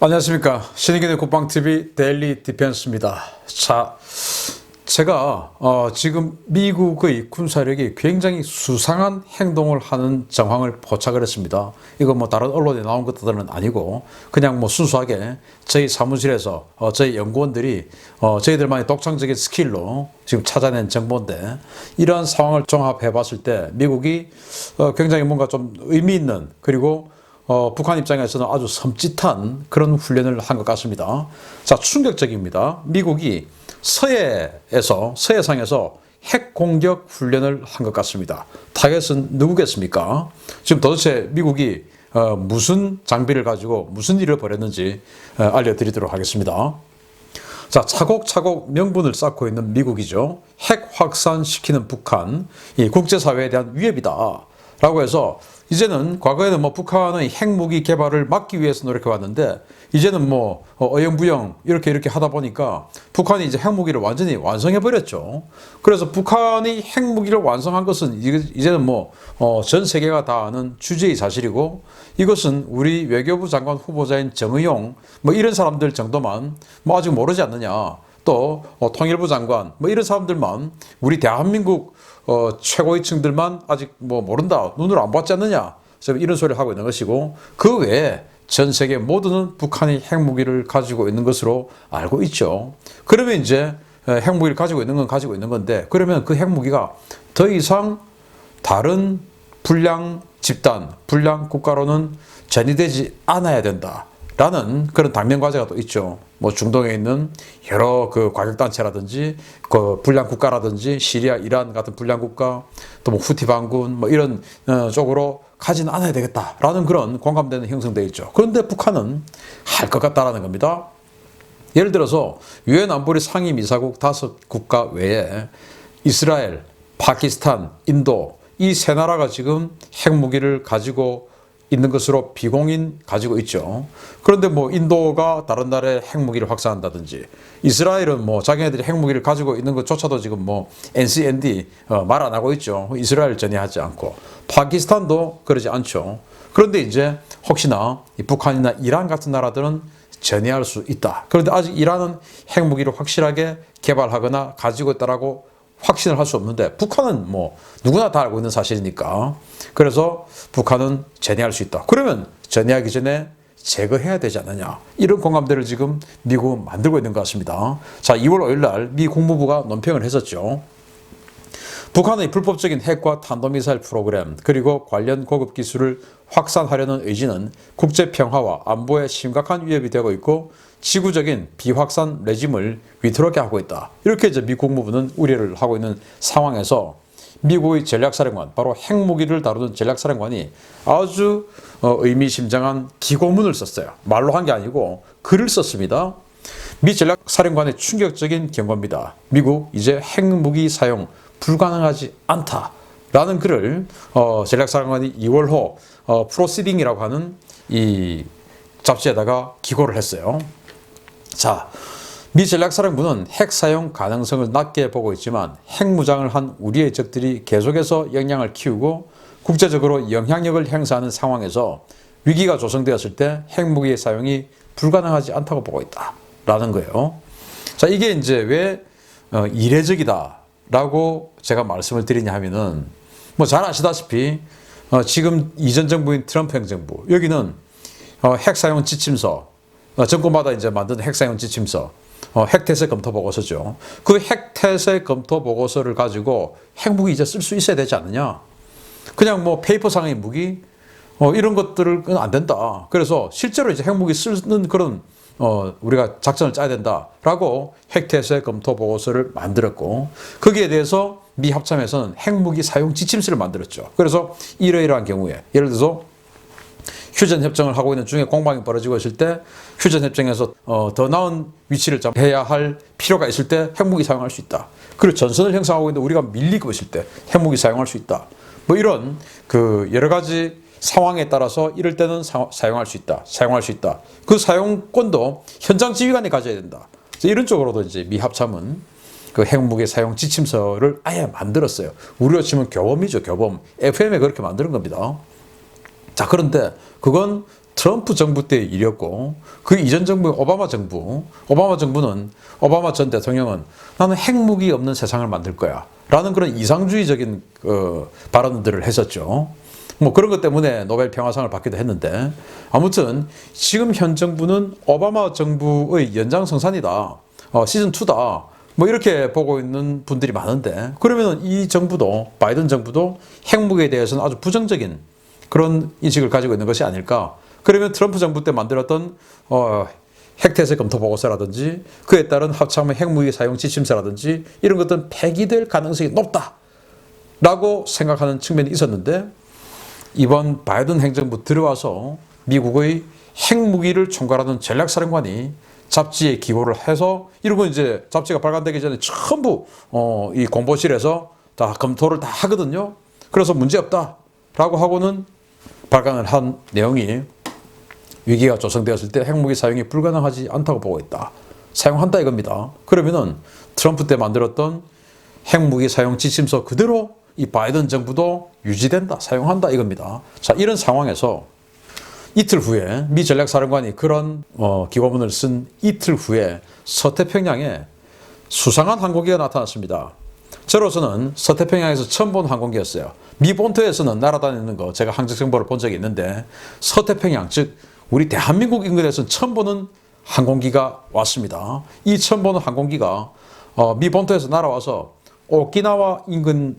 안녕하십니까. 신의균의 국방TV 데일리 디펜스입니다. 자, 제가 지금 미국의 군사력이 굉장히 수상한 행동을 하는 정황을 포착을 했습니다. 이거 뭐 다른 언론에 나온 것들은 아니고 그냥 뭐 순수하게 저희 사무실에서 저희 연구원들이 저희들만의 독창적인 스킬로 지금 찾아낸 정보인데, 이러한 상황을 종합해 봤을 때 미국이 굉장히 뭔가 좀 의미 있는, 그리고 북한 입장에서는 아주 섬찟한 그런 훈련을 한 것 같습니다. 자, 충격적입니다. 미국이 서해상에서 핵 공격 훈련을 한 것 같습니다. 타겟은 누구겠습니까? 지금 도대체 미국이 무슨 장비를 가지고 무슨 일을 벌였는지 알려드리도록 하겠습니다. 자, 차곡차곡 명분을 쌓고 있는 미국이죠. 핵 확산시키는 북한, 이 국제사회에 대한 위협이다 라고 해서, 이제는 과거에는 뭐 북한의 핵무기 개발을 막기 위해서 노력해 왔는데, 이제는 뭐 어영부영 이렇게 하다 보니까 북한이 이제 핵무기를 완전히 완성해 버렸죠. 그래서 북한이 핵무기를 완성한 것은 이제는 뭐 전 세계가 다 아는 주제의 사실이고, 이것은 우리 외교부 장관 후보자인 정의용 뭐 이런 사람들 정도만 뭐 아직 모르지 않느냐, 또 통일부 장관 뭐 이런 사람들만, 우리 대한민국 최고위층들만 아직 뭐 모른다, 눈을 안 봤지 않느냐, 이런 소리를 하고 있는 것이고, 그 외에 전 세계 모두는 북한이 핵무기를 가지고 있는 것으로 알고 있죠. 그러면 이제 핵무기를 가지고 있는 건 가지고 있는 건데, 그러면 그 핵무기가 더 이상 다른 불량 집단, 불량 국가로는 전이되지 않아야 된다 라는 그런 당면 과제가 또 있죠. 뭐 중동에 있는 여러 그 과격단체라든지 그 불량 국가라든지 시리아, 이란 같은 불량 국가, 또 뭐 후티 반군 뭐 이런 쪽으로 가지는 않아야 되겠다라는 그런 공감대는 형성되어 있죠. 그런데 북한은 할 것 같다라는 겁니다. 예를 들어서 유엔 안보리 상임이사국 5국가 외에 이스라엘, 파키스탄, 인도, 이 세 나라가 지금 핵무기를 가지고 있는 것으로 비공인 가지고 있죠. 그런데 뭐 인도가 다른 나라에 핵무기를 확산한다든지, 이스라엘은 뭐 자기네들이 핵무기를 가지고 있는 것조차도 지금 뭐 NCND 말 안 하고 있죠. 이스라엘 전이하지 않고, 파키스탄도 그러지 않죠. 그런데 이제 혹시나 이 북한이나 이란 같은 나라들은 전이할 수 있다. 그런데 아직 이란은 핵무기를 확실하게 개발하거나 가지고 있다라고 확신을 할 수 없는데, 북한은 뭐 누구나 다 알고 있는 사실이니까, 그래서 북한은 전이할 수 있다. 그러면 전이하기 전에 제거해야 되지 않느냐, 이런 공감대를 지금 미국은 만들고 있는 것 같습니다. 자, 2월 5일 날 미 국무부가 논평을 했었죠. 북한의 불법적인 핵과 탄도미사일 프로그램, 그리고 관련 고급 기술을 확산하려는 의지는 국제 평화와 안보에 심각한 위협이 되고 있고, 지구적인 비확산 레짐을 위태롭게 하고 있다. 이렇게 이제 미 국무부는 우려를 하고 있는 상황에서 미국의 전략사령관, 바로 핵무기를 다루는 전략사령관이 아주 의미심장한 기고문을 썼어요. 말로 한 게 아니고 글을 썼습니다. 미 전략사령관의 충격적인 경고입니다. 미국 이제 핵무기 사용 불가능하지 않다라는 글을 전략사령관이 2월호 프로시딩이라고 하는 이 잡지에다가 기고를 했어요. 자, 미 전략사령부는 핵 사용 가능성을 낮게 보고 있지만, 핵무장을 한 우리의 적들이 계속해서 역량을 키우고 국제적으로 영향력을 행사하는 상황에서 위기가 조성되었을 때 핵무기의 사용이 불가능하지 않다고 보고 있다라는 거예요. 자, 이게 이제 왜 이례적이다라고 제가 말씀을 드리냐 하면은, 뭐 잘 아시다시피 지금 이전 정부인 트럼프 행정부, 여기는 핵 사용 지침서, 정권마다 이제 만든 핵 사용 지침서, 핵태세 검토 보고서죠. 그 핵태세 검토 보고서를 가지고 핵무기 이제 쓸 수 있어야 되지 않느냐. 그냥 뭐 페이퍼상의 무기 이런 것들은 안 된다. 그래서 실제로 이제 핵무기 쓰는 그런 우리가 작전을 짜야 된다라고 핵태세 검토 보고서를 만들었고, 거기에 대해서 미 합참에서는 핵무기 사용 지침서를 만들었죠. 그래서 이러이러한 경우에, 예를 들어서 휴전 협정을 하고 있는 중에 공방이 벌어지고 있을 때, 휴전 협정에서 더 나은 위치를 해야 할 필요가 있을 때 핵무기 사용할 수 있다. 그리고 전선을 형성하고 있는데 우리가 밀리고 있을 때 핵무기 사용할 수 있다. 뭐 이런 그 여러 가지 상황에 따라서 이럴 때는 사용할 수 있다. 사용할 수 있다. 그 사용권도 현장 지휘관이 가져야 된다. 이런 쪽으로도 이제 미 합참은 그 핵무기 사용 지침서를 아예 만들었어요. 우리로 치면 교범이죠, 교범. FM에 그렇게 만드는 겁니다. 자, 그런데 그건 트럼프 정부 때의 일이었고 그 이전 정부의 오바마 정부는 오바마 전 대통령은 나는 핵무기 없는 세상을 만들 거야 라는 그런 이상주의적인 발언들을 했었죠. 뭐 그런 것 때문에 노벨 평화상을 받기도 했는데 아무튼 지금 현 정부는 오바마 정부의 연장성산이다. 시즌2다. 뭐 이렇게 보고 있는 분들이 많은데 그러면 이 정부도 바이든 정부도 핵무기에 대해서는 아주 부정적인 그런 인식을 가지고 있는 것이 아닐까. 그러면 트럼프 정부 때 만들었던 핵태세 검토 보고서라든지 그에 따른 합참의 핵무기 사용 지침서라든지 이런 것들은 폐기될 가능성이 높다라고 생각하는 측면이 있었는데 이번 바이든 행정부 들어와서 미국의 핵무기를 총괄하는 전략사령관이 잡지에 기고를 해서 이러고 이제 잡지가 발간되기 전에 전부 이 공보실에서 다 검토를 다 하거든요. 그래서 문제없다라고 하고는 발간을 한 내용이 위기가 조성되었을 때 핵무기 사용이 불가능하지 않다고 보고 있다. 사용한다 이겁니다. 그러면은 트럼프 때 만들었던 핵무기 사용 지침서 그대로 이 바이든 정부도 유지된다, 사용한다 이겁니다. 자, 이런 상황에서 이틀 후에 미 전략사령관이 그런 기고문을 쓴 이틀 후에 서태평양에 수상한 항공기가 나타났습니다. 저로서는 서태평양에서 처음 본 항공기였어요. 미 본토에서는 날아다니는 거 제가 항적 정보를 본 적이 있는데 서태평양, 즉 우리 대한민국 인근에서는 처음 보는 항공기가 왔습니다. 이 처음 보는 항공기가 미 본토에서 날아와서 오키나와 인근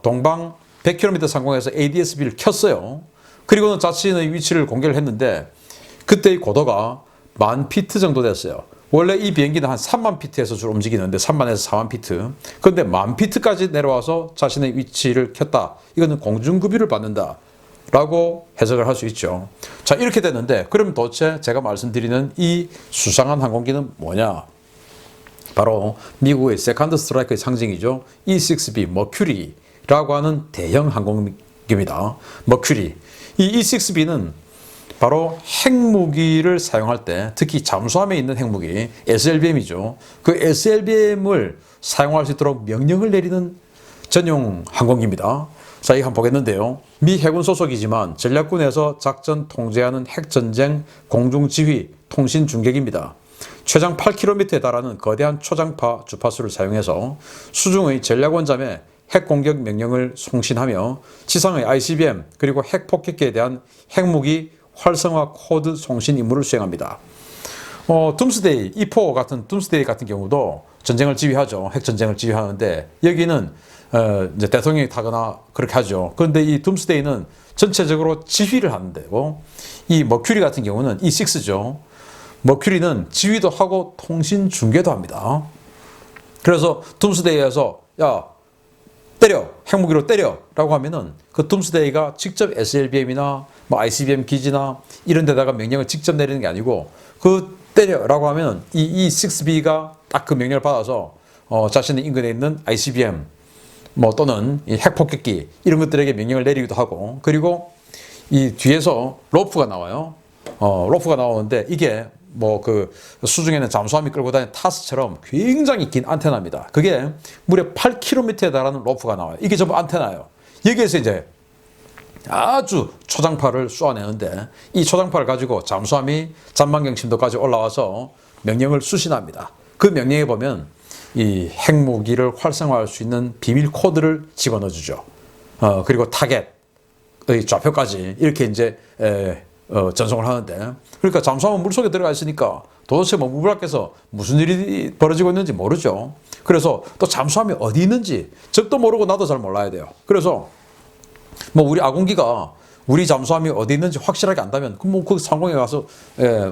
동방 100km 상공에서 ADS-B를 켰어요. 그리고는 자신의 위치를 공개를 했는데 그때의 고도가 10,000피트 정도 됐어요. 원래 이 비행기는 한 30,000피트에서 주로 움직이는데 30,000에서 40,000피트. 그런데 10,000피트까지 내려와서 자신의 위치를 켰다. 이거는 공중급유를 받는다 라고 해석을 할 수 있죠. 자, 이렇게 됐는데 그럼 도대체 제가 말씀드리는 이 수상한 항공기는 뭐냐? 바로 미국의 세컨드 스트라이크의 상징이죠. E-6B 머큐리라고 하는 대형 항공기입니다. 머큐리. 이 E-6B는 바로 핵무기를 사용할 때 특히 잠수함에 있는 핵무기 SLBM이죠. 그 SLBM을 사용할 수 있도록 명령을 내리는 전용 항공기입니다. 자, 이거 한번 보겠는데요. 미 해군 소속이지만 전략군에서 작전 통제하는 핵전쟁 공중지휘 통신 중객입니다. 최장 8km에 달하는 거대한 초장파 주파수를 사용해서 수중의 전략원잠에 핵공격 명령을 송신하며 지상의 ICBM 그리고 핵폭격기에 대한 핵무기 활성화 코드 송신 임무를 수행합니다. 둠스데이, E4 같은 둠스데이 같은 경우도 전쟁을 지휘하죠. 핵전쟁을 지휘하는데 여기는 이제 대통령이 타거나 그렇게 하죠. 그런데 이 둠스데이는 전체적으로 지휘를 하는데요. 이 머큐리 같은 경우는 E6죠. 머큐리는 지휘도 하고 통신 중계도 합니다. 그래서 둠스데이에서 야 때려, 핵무기로 때려 라고 하면은 그 둠스데이가 직접 SLBM이나 뭐 ICBM 기지나 이런 데다가 명령을 직접 내리는 게 아니고 그 때려 라고 하면 이 E6B가 딱 그 명령을 받아서 자신의 인근에 있는 ICBM 뭐 또는 이 핵폭격기 이런 것들에게 명령을 내리기도 하고 그리고 이 뒤에서 로프가 나와요. 로프가 나오는데 이게 뭐 그 수중에는 잠수함이 끌고 다니는 타스처럼 굉장히 긴 안테나입니다. 그게 무려 8km에 달하는 로프가 나와요. 이게 전부 안테나예요. 여기에서 이제 아주 초장파를 쏘아내는데 이 초장파를 가지고 잠수함이 잔망경심도까지 올라와서 명령을 수신합니다. 그 명령에 보면 이 핵무기를 활성화할 수 있는 비밀 코드를 집어넣어 주죠. 그리고 타겟의 좌표까지 이렇게 이제 전송을 하는데 그러니까 잠수함은 물속에 들어가 있으니까 도대체 뭐 물 밖에서 무슨 일이 벌어지고 있는지 모르죠. 그래서 또 잠수함이 어디 있는지 적도 모르고 나도 잘 몰라야 돼요. 그래서 뭐 우리 아군기가 우리 잠수함이 어디 있는지 확실하게 안다면 그럼 뭐 그 상공에 가서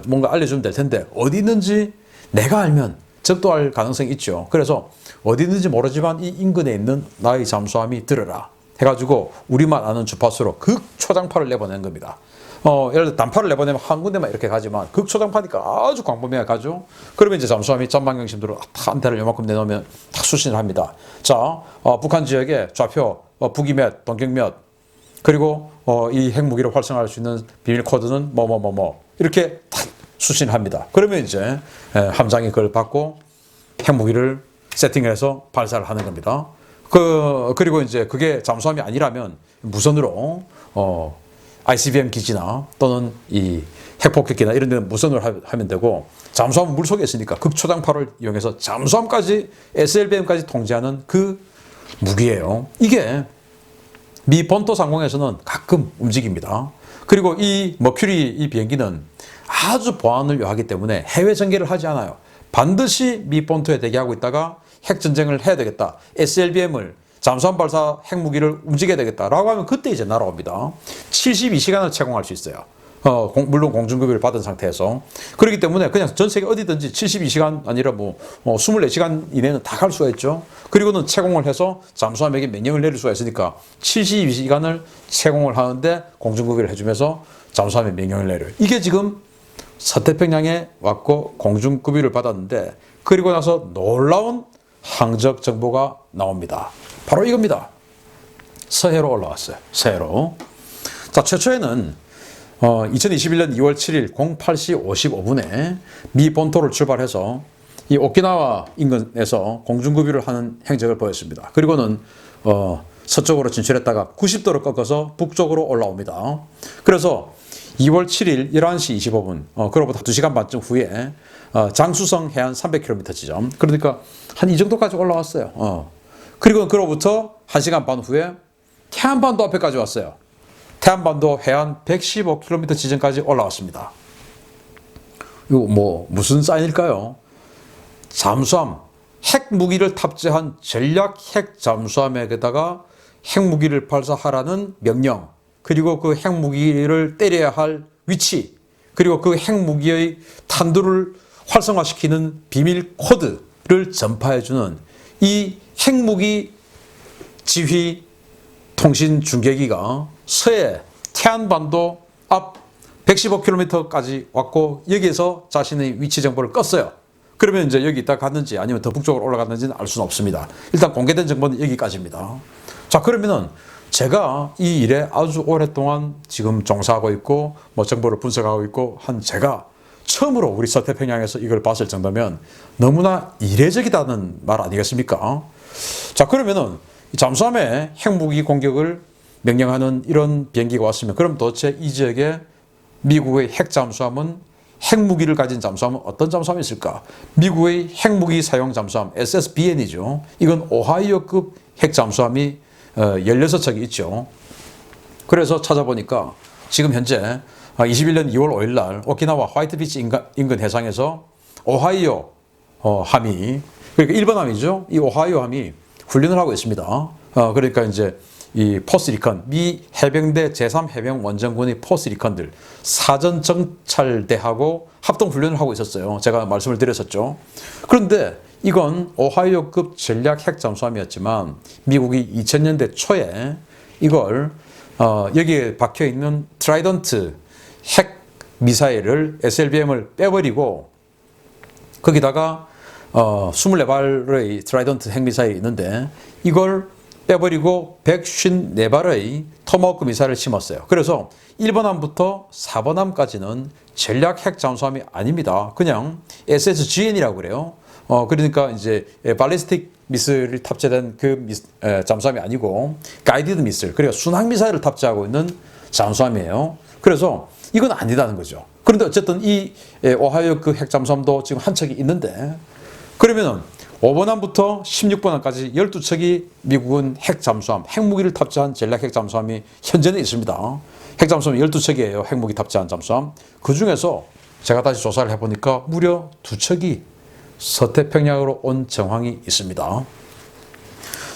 뭔가 알려주면 될 텐데 어디 있는지 내가 알면 적도 알 가능성이 있죠. 그래서 어디 있는지 모르지만 이 인근에 있는 나의 잠수함이 들어라 해가지고 우리만 아는 주파수로 극초장파를 내보내는 겁니다. 예를 들어 단파를 내보내면 한 군데만 이렇게 가지만 극초장파니까 아주 광범위하게 가죠. 그러면 이제 잠수함이 전방경심도로 안테나를 요만큼 내놓으면 딱 수신을 합니다. 자, 북한 지역의 좌표, 북위 몇, 동격 몇, 그리고 이 핵무기를 활성화할 수 있는 비밀 코드는 뭐뭐뭐뭐 이렇게 딱 수신을 합니다. 그러면 이제 함장이 그걸 받고 핵무기를 세팅해서 발사를 하는 겁니다. 그리고 이제 그게 잠수함이 아니라면 무선으로 ICBM 기지나 또는 이 핵폭격기나 이런 데는 무선으로 하면 되고, 잠수함은 물속에 있으니까 극초장파를 이용해서 잠수함까지 SLBM까지 통제하는 그 무기예요. 이게 미 본토 상공에서는 가끔 움직입니다. 그리고 이 머큐리 이 비행기는 아주 보안을 요하기 때문에 해외 전개를 하지 않아요. 반드시 미 본토에 대기하고 있다가 핵전쟁을 해야 되겠다, SLBM을 잠수함 발사 핵무기를 움직여야 되겠다라고 하면 그때 이제 날아옵니다. 72시간을 채공할 수 있어요. 물론 공중급여를 받은 상태에서. 그렇기 때문에 그냥 전 세계 어디든지 72시간 아니라 24시간 이내는 다 갈 수가 있죠. 그리고는 채공을 해서 잠수함에게 명령을 내릴 수가 있으니까 72시간을 채공을 하는데 공중급여를 해주면서 잠수함에 명령을 내려요. 이게 지금 서태평양에 왔고 공중급여를 받았는데, 그리고 나서 놀라운 항적 정보가 나옵니다. 바로 이겁니다. 서해로 올라왔어요. 서해로. 자, 최초에는 2021년 2월 7일 08시 55분에 미 본토를 출발해서 이 오키나와 인근에서 공중급유를 하는 행적을 보였습니다. 그리고는 서쪽으로 진출했다가 90도로 꺾어서 북쪽으로 올라옵니다. 그래서 2월 7일 11시 25분, 그로부터 2시간 반쯤 후에 장수성 해안 300km 지점, 그러니까 한 이 정도까지 올라왔어요. 그리고 그로부터 1시간 반 후에 태안반도 앞에까지 왔어요. 태안반도 해안 115km 지점까지 올라왔습니다. 이거 무슨 사인일까요? 잠수함, 핵무기를 탑재한 전략 핵 잠수함에다가 핵무기를 발사하라는 명령, 그리고 그 핵무기를 때려야 할 위치, 그리고 그 핵무기의 탄두를 활성화시키는 비밀 코드를 전파해주는 이 핵무기 지휘 통신 중계기가 서해 태안반도 앞 115km까지 왔고, 여기에서 자신의 위치 정보를 껐어요. 그러면 이제 여기 있다 갔는지 아니면 더 북쪽으로 올라갔는지는 알 수는 없습니다. 일단 공개된 정보는 여기까지입니다. 자, 그러면은 제가 이 일에 아주 오랫동안 지금 종사하고 있고 정보를 분석하고 있고 한 제가 처음으로 우리 서태평양에서 이걸 봤을 정도면 너무나 이례적이다는 말 아니겠습니까? 자, 그러면은 잠수함에 핵무기 공격을 명령하는 이런 비행기가 왔으면, 그럼 도대체 이 지역에 미국의 핵잠수함은, 핵무기를 가진 잠수함은 어떤 잠수함이 있을까? 미국의 핵무기 사용 잠수함 SSBN이죠. 이건 오하이오급 핵잠수함이 16척이 있죠. 그래서 찾아보니까 지금 현재 21년 2월 5일 날 오키나와 화이트비치 인근 해상에서 오하이오 함이, 그러니까 1번 함이죠. 이 오하이오 함이 훈련을 하고 있습니다. 그러니까 이제 이 포스리컨, 미 해병대 제3해병 원정군의 포스리컨들 사전 정찰대하고 합동 훈련을 하고 있었어요. 제가 말씀을 드렸었죠. 그런데 이건 오하이오급 전략 핵 잠수함이었지만 미국이 2000년대 초에 이걸 여기에 박혀 있는 트라이던트 핵 미사일을 SLBM을 빼버리고, 거기다가 24발의 트라이던트 핵미사일이 있는데 이걸 빼버리고 154발의 토마호크 미사일을 심었어요. 그래서 1번 함부터 4번 함까지는 전략 핵 잠수함이 아닙니다. 그냥 SSGN이라고 그래요. 그러니까 이제 발리스틱 미사일이 탑재된 그 잠수함이 아니고 가이디드 미사일, 그러니까 순항 미사일을 탑재하고 있는 잠수함이에요. 그래서 이건 아니다는 거죠. 그런데 어쨌든 이 오하이오 그 핵 잠수함도 지금 한 척이 있는데, 그러면은 5번 함부터 16번 함까지 12척이 미국은 핵 잠수함, 핵무기를 탑재한 전략 핵 잠수함이 현재는 있습니다. 핵 잠수함이 12척이에요. 핵무기 탑재한 잠수함. 그 중에서 제가 다시 조사를 해보니까 무려 2척이 서태평양으로 온 정황이 있습니다.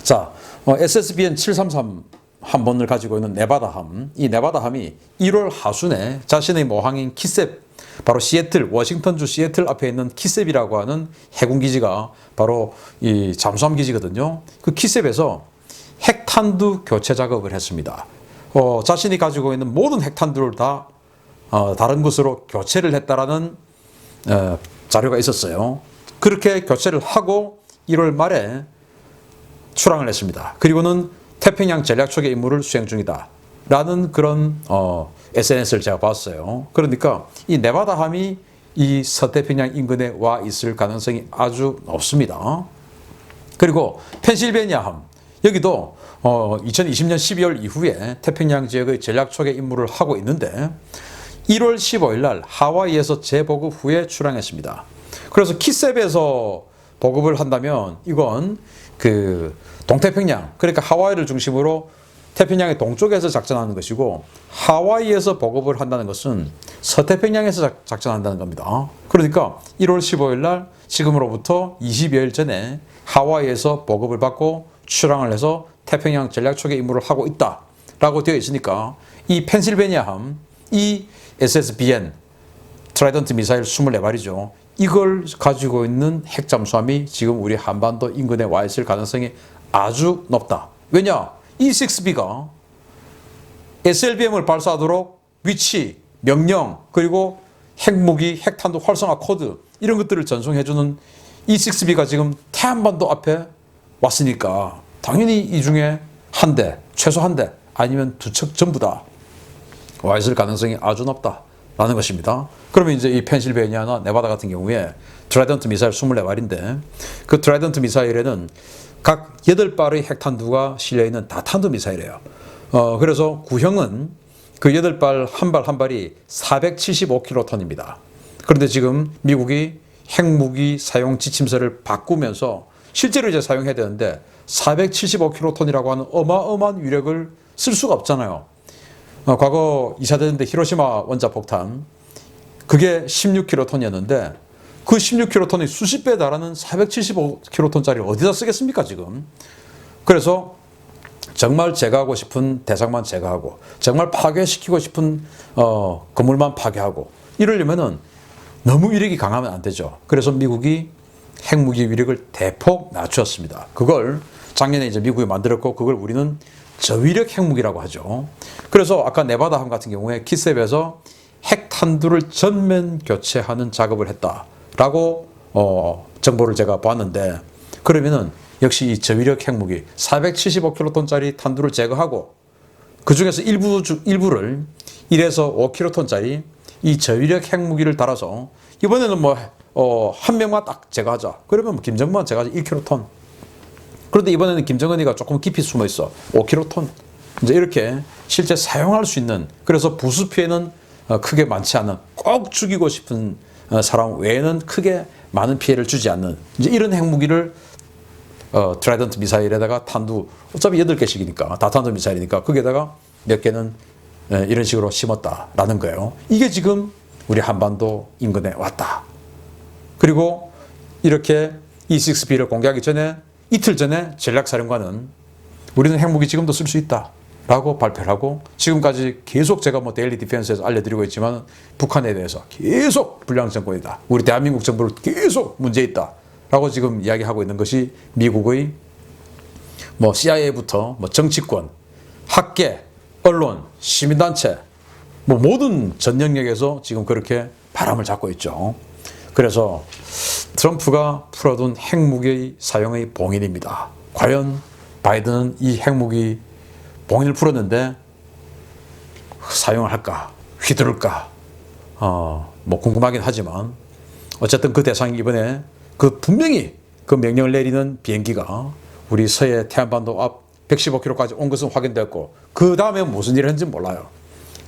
자, SSBN 733 한 번을 가지고 있는 네바다함, 이 네바다함이 1월 하순에 자신의 모항인 키셉, 바로 시애틀, 워싱턴주 시애틀 앞에 있는 키셉이라고 하는 해군 기지가 바로 이 잠수함 기지거든요. 그 키셉에서 핵탄두 교체 작업을 했습니다. 자신이 가지고 있는 모든 핵탄두를 다 다른 곳으로 교체를 했다라는 자료가 있었어요. 그렇게 교체를 하고 1월 말에 출항을 했습니다. 그리고는 태평양 전략 초계 임무를 수행 중이다 라는 그런 SNS를 제가 봤어요. 그러니까 이 네바다함이 이 서태평양 인근에 와 있을 가능성이 아주 높습니다. 그리고 펜실베니아함, 여기도 2020년 12월 이후에 태평양 지역의 전략초계 임무를 하고 있는데 1월 15일 날 하와이에서 재보급 후에 출항했습니다. 그래서 키셉에서 보급을 한다면 이건 그 동태평양, 그러니까 하와이를 중심으로 태평양의 동쪽에서 작전하는 것이고, 하와이에서 보급을 한다는 것은 서태평양에서 작전한다는 겁니다. 그러니까 1월 15일 날 지금으로부터 20여일 전에 하와이에서 보급을 받고 출항을 해서 태평양 전략초계 임무를 하고 있다라고 되어 있으니까 이 펜실베니아함, 이 SSBN 트라이던트 미사일 24발이죠. 이걸 가지고 있는 핵잠수함이 지금 우리 한반도 인근에 와 있을 가능성이 아주 높다. 왜냐? E-6B가 SLBM을 발사하도록 위치, 명령, 그리고 핵무기, 핵탄두 활성화 코드 이런 것들을 전송해주는 E-6B가 지금 태안반도 앞에 왔으니까 당연히 이 중에 한 대, 최소 한 대, 아니면 두 척 전부 다 와 있을 가능성이 아주 높다라는 것입니다. 그러면 이제 이 펜실베니아나 네바다 같은 경우에 트라이던트 미사일 24발인데 그 트라이던트 미사일에는 각 8발의 핵탄두가 실려있는 다탄두 미사일이에요. 그래서 구형은 그 8발 한 발 한 발이 475킬로톤입니다. 그런데 지금 미국이 핵무기 사용 지침서를 바꾸면서 실제로 이제 사용해야 되는데 475킬로톤이라고 하는 어마어마한 위력을 쓸 수가 없잖아요. 과거 2차 대전 때 히로시마 원자 폭탄 그게 16킬로톤이었는데 그 16킬로톤이 수십 배 달하는 475킬로톤짜리를 어디다 쓰겠습니까 지금. 그래서 정말 제거하고 싶은 대상만 제거하고 정말 파괴시키고 싶은 건물만 파괴하고 이러려면은 너무 위력이 강하면 안 되죠. 그래서 미국이 핵무기 위력을 대폭 낮추었습니다. 그걸 작년에 이제 미국이 만들었고 그걸 우리는 저위력 핵무기라고 하죠. 그래서 아까 네바다함 같은 경우에 키셉에서 핵탄두를 전면 교체하는 작업을 했다라고 정보를 제가 봤는데, 그러면은 역시 이 저위력 핵무기 475킬로톤짜리 탄두를 제거하고 그 중에서 일부를 1에서 5킬로톤짜리 이 저위력 핵무기를 달아서 이번에는 한 명만 딱 제거하자. 그러면 김정만 제거하자 1킬로톤. 그런데 이번에는 김정은이가 조금 깊이 숨어 있어 5킬로톤. 이제 이렇게 실제 사용할 수 있는, 그래서 부수 피해는 크게 많지 않은, 꼭 죽이고 싶은 사람 외에는 크게 많은 피해를 주지 않는 이제 이런 핵무기를 트라이던트 미사일에다가 탄두 어차피 8개씩이니까 다탄두 미사일이니까 거기에다가 몇 개는 이런 식으로 심었다라는 거예요. 이게 지금 우리 한반도 인근에 왔다. 그리고 이렇게 E-6B를 공개하기 전에 이틀 전에 전략사령관은 우리는 핵무기 지금도 쓸 수 있다 라고 발표를 하고, 지금까지 계속 제가 데일리 디펜스에서 알려드리고 있지만 북한에 대해서 계속 불량 정권이다, 우리 대한민국 정부를 계속 문제 있다 라고 지금 이야기하고 있는 것이 미국의 CIA부터 정치권, 학계, 언론, 시민단체 모든 전 영역에서 지금 그렇게 바람을 잡고 있죠. 그래서 트럼프가 풀어둔 핵무기 사용의 봉인입니다. 과연 바이든은 이 핵무기 봉인을 풀었는데 사용을 할까, 휘두를까, 궁금하긴 하지만 어쨌든 그 대상이 이번에 분명히 그 명령을 내리는 비행기가 우리 서해 태안반도 앞 115km까지 온 것은 확인되었고, 그 다음에 무슨 일을 했는지 몰라요.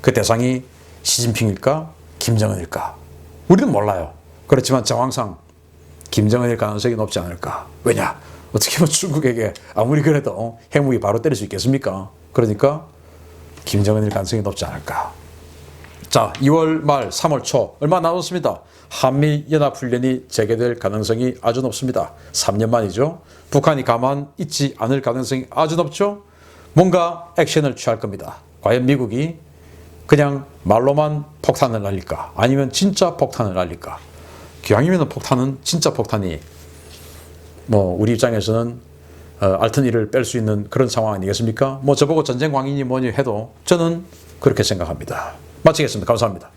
그 대상이 시진핑일까, 김정은일까, 우리는 몰라요. 그렇지만 정황상 김정은일 가능성이 높지 않을까. 왜냐? 어떻게 보면 중국에게 아무리 그래도 핵무기 바로 때릴 수 있겠습니까? 그러니까 김정은일 가능성이 높지 않을까. 자, 2월 말 3월 초 얼마 남았습니다. 한미연합훈련이 재개될 가능성이 아주 높습니다. 3년 만이죠. 북한이 가만 있지 않을 가능성이 아주 높죠. 뭔가 액션을 취할 겁니다. 과연 미국이 그냥 말로만 폭탄을 날릴까, 아니면 진짜 폭탄을 날릴까. 기왕이면 폭탄은 진짜 폭탄이 우리 입장에서는 알턴이를 뺄 수 있는 그런 상황 아니겠습니까? 저보고 전쟁 광인이 뭐니 해도 저는 그렇게 생각합니다. 마치겠습니다. 감사합니다.